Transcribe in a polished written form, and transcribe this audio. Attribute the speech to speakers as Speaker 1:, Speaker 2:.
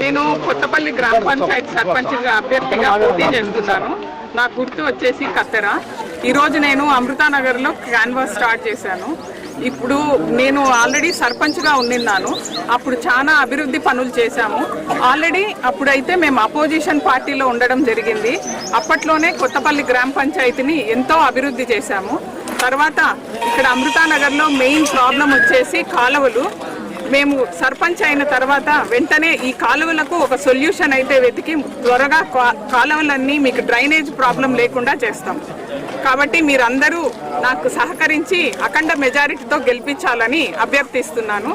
Speaker 1: నేను కొత్తపల్లి గ్రామ పంచాయతీ సర్పంచ్గా అభ్యర్థిగా పోటీ చేస్తున్నాను. నా గుర్తు వచ్చేసి కత్తెర. ఈరోజు నేను అమృతానగర్లో క్యాన్వాస్ స్టార్ట్ చేశాను. ఇప్పుడు నేను ఆల్రెడీ సర్పంచ్గా ఉన్నాను. అప్పుడు చాలా అభివృద్ధి పనులు చేశాము. ఆల్రెడీ అప్పుడైతే మేము అపోజిషన్ పార్టీలో ఉండడం జరిగింది. అప్పట్లోనే కొత్తపల్లి గ్రామ పంచాయతీని ఎంతో అభివృద్ధి చేశాము. తర్వాత ఇక్కడ అమృతానగర్లో మెయిన్ ప్రాబ్లం వచ్చేసి కాలువలు. మేము సర్పంచ్ అయిన తర్వాత వెంటనే ఈ కాలువలకు ఒక సొల్యూషన్ అయితే వెతికి త్వరగా కాలువలన్నీ మీకు డ్రైనేజ్ ప్రాబ్లం లేకుండా చేస్తాం. కాబట్టి మీరందరూ నాకు సహకరించి అఖండ మెజారిటీతో గెలిపించాలని అభ్యర్థిస్తున్నాను.